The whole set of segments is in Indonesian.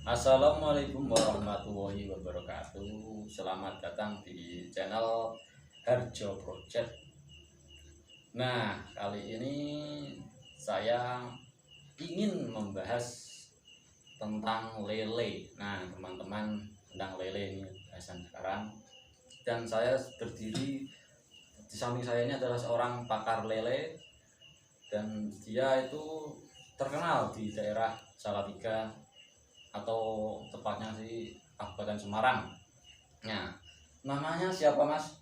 Assalamualaikum warahmatullahi wabarakatuh. Selamat datang di channel Harjo Project. Nah, kali ini saya ingin membahas tentang lele. Nah, teman-teman, tentang lele ini bahasan sekarang. Dan saya berdiri di samping saya ini adalah seorang pakar lele, dan dia itu terkenal di daerah Salatiga atau tepatnya di Kabupaten Semarang. Nah, namanya siapa Mas?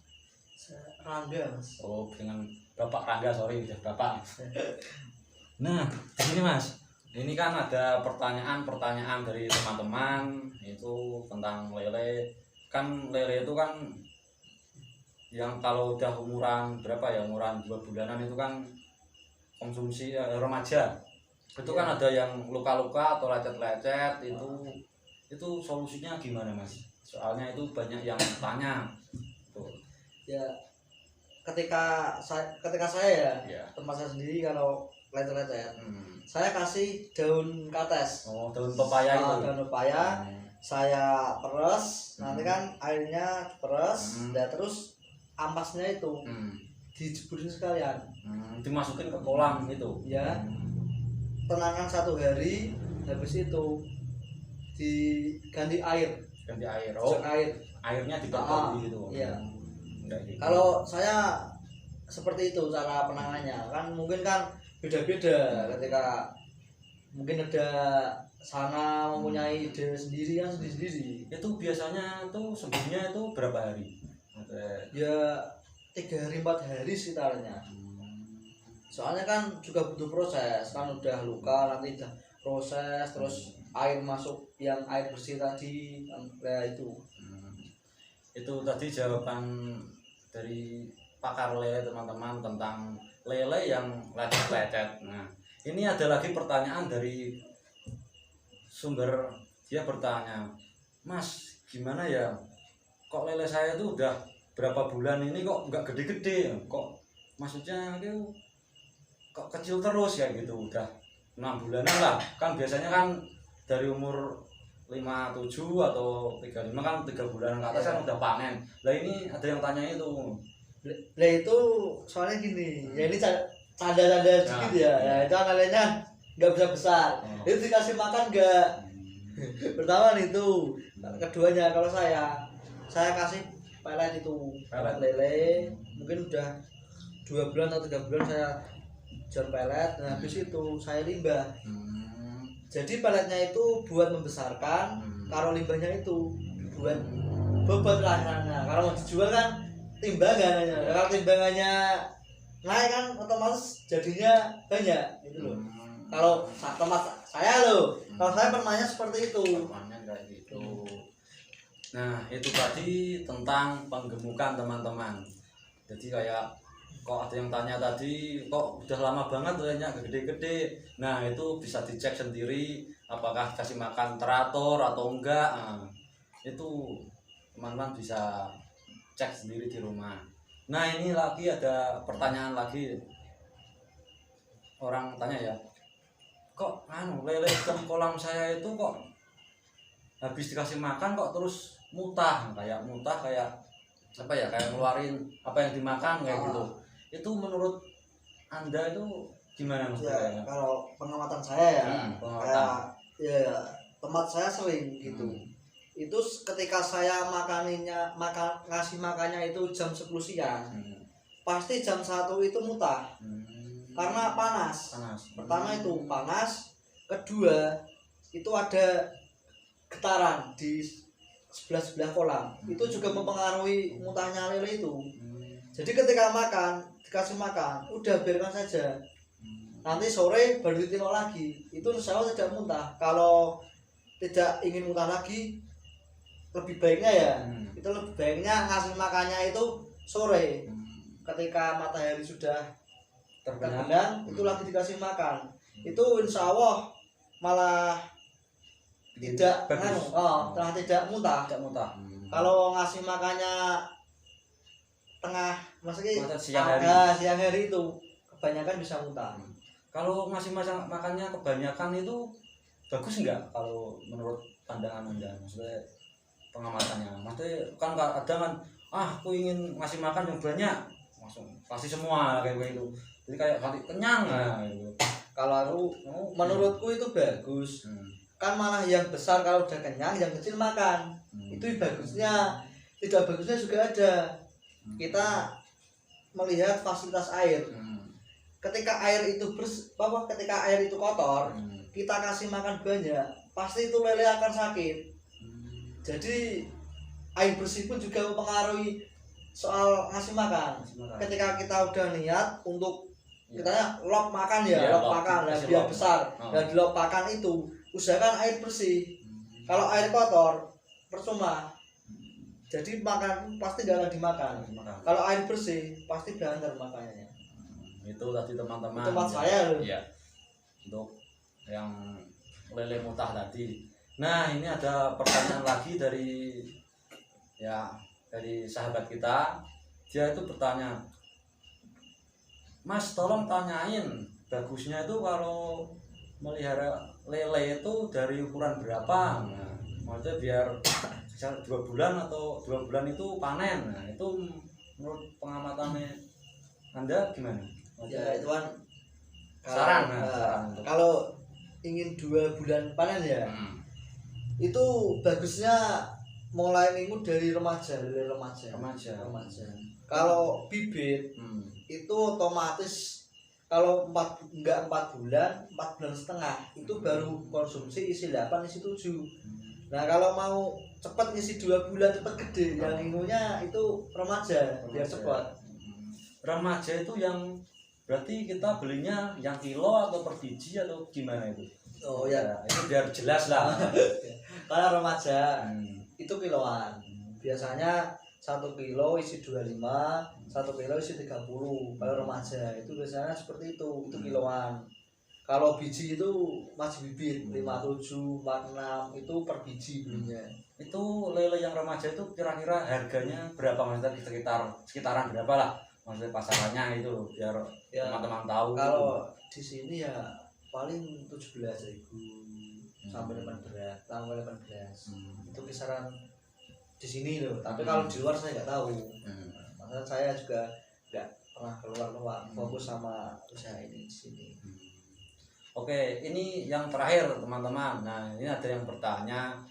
Rangga, Mas. Oh, dengan Bapak Rangga, sorry udah Bapak. Nah, di sini Mas, ini kan ada pertanyaan-pertanyaan dari teman-teman itu tentang lele. Kan lele itu kan yang kalau udah umuran berapa ya, umuran 2 bulanan itu kan konsumsi remaja. Itu kan ada yang luka-luka atau lecet-lecet, itu solusinya gimana Mas? Soalnya itu banyak yang tanya tuh. Ya, ketika saya Ya. tempat saya sendiri kalau lecet-lecet, Hmm. saya kasih daun kates. Oh, daun pepaya itu. Daun pepaya, saya peres, nanti Hmm. kan airnya peres, Hmm. dan terus ampasnya itu dijeburin sekalian. Dimasukin ke kolam itu. Ya, tenangan 1 hari, habis itu diganti air, Ganti air. Oh, jok air. airnya diganti gitu. Iya. Enggak gitu. Kalau saya seperti itu cara penanganannya, kan mungkin kan beda-beda. Ketika mungkin ada sana mempunyai ide sendiri kan sendiri. itu biasanya tuh sembuhnya itu berapa hari? Ya 3 hari 4 hari sekitarnya. Soalnya kan juga butuh proses, kan udah luka nanti udah proses, terus air masuk yang air bersih tadi, nah itu. Itu tadi jawaban dari pakar lele teman-teman tentang lele yang lecet-lecet. Nah, ini ada lagi pertanyaan dari sumber, dia bertanya, Mas, gimana ya, kok lele saya itu udah berapa bulan ini kok nggak gede-gede, kok maksudnya itu kok kecil terus ya gitu, udah 6 bulanan lah, kan biasanya kan dari umur 57 atau 35 kan 3 bulan ke atas kan udah panen. Lah ini ada yang tanya itu. Lah itu soalnya gini, ya ini canda-canda sedikit ya itu analianya nggak bisa besar. Itu dikasih makan nggak? Pertama itu, keduanya kalau saya kasih pelet itu, pelet lele, mungkin udah 2 bulan atau 3 bulan saya jual pelet, dan habis itu saya limbah. Jadi peletnya itu buat membesarkan, kalau limbahnya itu buat bobot rasanya. Kalau mau dijual kan timbangannya, kalau timbangannya naik kan otomatis jadinya banyak gitu loh. Kalau tempat saya loh, kalau saya pernahnya seperti itu. Kayak gitu. Nah, itu tadi tentang penggemukan teman-teman. Jadi kayak kok ada yang tanya tadi, kok udah lama banget lelenya gede-gede. Nah, itu bisa dicek sendiri apakah kasih makan teratur atau enggak. Nah, itu teman-teman bisa cek sendiri di rumah. Nah, ini lagi ada pertanyaan lagi. Orang tanya ya, kok lele dalam kolam saya itu kok habis dikasih makan kok terus muntah kayak apa ya, kayak ngeluarin apa yang dimakan kayak gitu. Itu menurut Anda itu gimana Mas? Ya, kalau pengamatan saya ya, pengamatan. Ya tempat saya sering gitu. Itu ketika saya ngasih makannya itu jam 10 siang, pasti jam 1 itu muntah. Karena panas. Pertama itu panas, kedua itu ada getaran di sebelah kolam. Itu juga mempengaruhi muntahnya lele itu. Jadi ketika dikasih makan, udah biarkan saja. Nanti sore baru ditengok lagi. Itu insya Allah tidak muntah. Kalau tidak ingin muntah lagi, lebih baiknya ya, itu lebih baiknya ngasih makannya itu sore. Ketika matahari sudah terbenam, itu lagi dikasih makan. Itu insya Allah malah tidak tidak muntah. Kalau ngasih makannya tengah, maksudnya siang hari itu kebanyakan bisa muntah. Kalau ngasih makannya kebanyakan itu bagus nggak kalau menurut pandangan Anda, maksudnya pengamatannya. Maksudnya kan kadang kan aku ingin ngasih makan yang banyak, langsung kasih semua kayak gitu. Jadi kayak hati kenyang gitu. Kalau aku menurutku itu bagus. Kan malah yang besar kalau udah kenyang, yang kecil makan. Itu bagusnya. Tidak bagusnya juga ada. Kita melihat fasilitas air. Ketika air itu ketika air itu kotor, kita kasih makan banyak, pasti itu lele akan sakit. Jadi air bersih pun juga mempengaruhi soal ngasih makan. Ketika kita udah niat untuk kita lop makan lop makan dan biar besar. Dan di lop makan itu usahakan air bersih. Kalau air kotor percuma. Jadi makan pasti gak akan dimakan. Kalau air bersih pasti benar makannya. Itu tadi teman-teman. Tempat saya loh. Iya. Untuk yang lele mutah tadi. Nah, ini ada pertanyaan lagi dari sahabat kita. Dia itu bertanya, Mas, tolong tanyain bagusnya itu kalau melihara lele itu dari ukuran berapa? Nah, maksudnya biar 2 bulan atau 2 bulan itu panen. Nah, itu menurut pengamatannya Anda gimana? Ya itu kan saran. Kalau ingin 2 bulan panen ya, itu bagusnya mulai minggu dari remaja. Kalau bibit itu otomatis kalau 4 bulan 4 bulan setengah itu baru konsumsi isi 8 isi 7. Nah kalau mau cepat ngisi 2 bulan cepat gede, yang ingunya itu remaja biar cepat. Remaja itu yang berarti kita belinya yang kilo atau per biji atau gimana itu? Oh ya, itu biar jelas lah. Karena remaja itu kiloan. Biasanya 1 kilo isi 25, 1 kilo isi 30. Kalau remaja itu biasanya seperti itu kiloan. Kalau biji itu masih bibit 57, 46 itu per biji belinya. Itu lele yang remaja itu kira-kira harganya berapa, maksudnya sekitaran berapa lah? Maksudnya pasarannya itu biar teman-teman tahu. Kalau di sini ya paling 17.000 sampai 18. Itu kisaran di sini loh. Tapi kalau di luar saya nggak tahu. Makanya saya juga nggak pernah keluar fokus sama usaha ini di sini. Oke, ini yang terakhir teman-teman. Nah, ini ada yang bertanya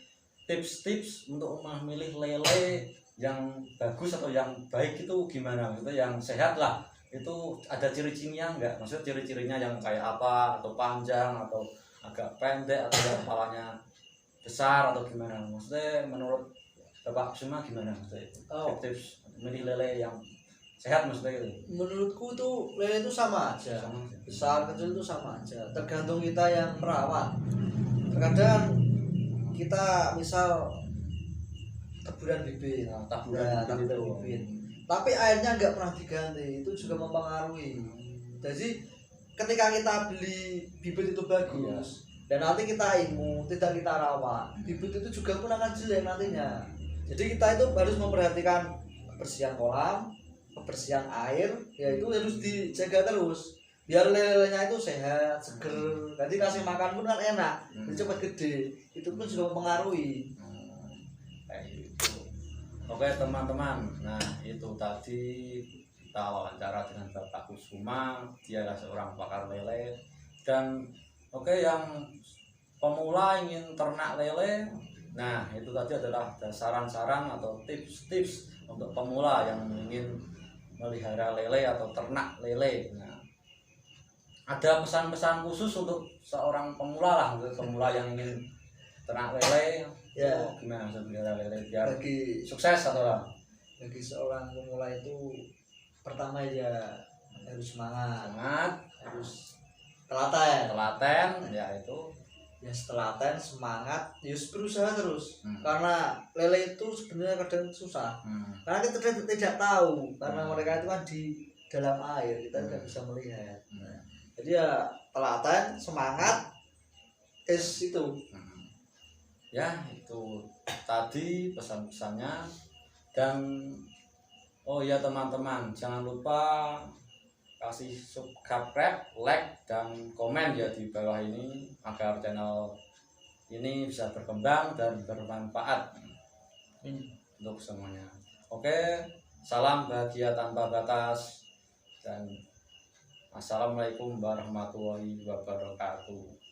tips-tips untuk memilih lele yang bagus atau yang baik itu gimana? Maksudnya yang sehat lah. Itu ada ciri-cirinya enggak? Maksudnya ciri-cirinya yang kayak apa? Atau panjang atau agak pendek atau yang kepalanya besar atau gimana? Maksudnya menurut Bapak Kusuma gimana maksudnya itu? Tips memilih lele yang sehat maksudnya itu? Menurutku tuh lele itu sama aja. Besar kecil itu sama aja. Tergantung kita yang merawat. Terkadang kita misal taburan bibit, bibit. Tapi airnya nggak pernah diganti, itu juga mempengaruhi. Jadi ketika kita beli bibit itu bagus, dan nanti kita tidak kita rawat, bibit itu juga pun akan jelek nantinya. Jadi kita itu harus memperhatikan kebersihan kolam, kebersihan air, ya itu harus dijaga terus. Biar lelenya itu sehat, seger. Nanti kasih makan pun kan enak, cepat gede. Itu pun juga mempengaruhi. Oke teman-teman, nah itu tadi kita wawancara dengan Bapak Kusuma. Dia adalah seorang pakar lele. Dan yang pemula ingin ternak lele, nah itu tadi adalah saran-saran atau tips-tips untuk pemula yang ingin melihara lele atau ternak lele. Nah, ada pesan-pesan khusus untuk seorang pemula lah, untuk pemula yang ingin ternak lele. Ya, gimana melihara lele biar bagi sukses atau lah? Bagi seorang pemula itu pertama ya harus semangat, harus telaten ya itu. Ya telaten, semangat, harus berusaha terus. Karena lele itu sebenarnya kadang susah. Karena kita tidak tahu, karena mereka itu kan di dalam air, kita tidak bisa melihat. Jadi ya telaten, semangat, itu. Ya itu tadi pesan-pesannya. Dan teman-teman, jangan lupa kasih subscribe, like, dan komen ya di bawah ini agar channel ini bisa berkembang dan bermanfaat untuk semuanya. Oke, salam bahagia tanpa batas dan assalamualaikum warahmatullahi wabarakatuh.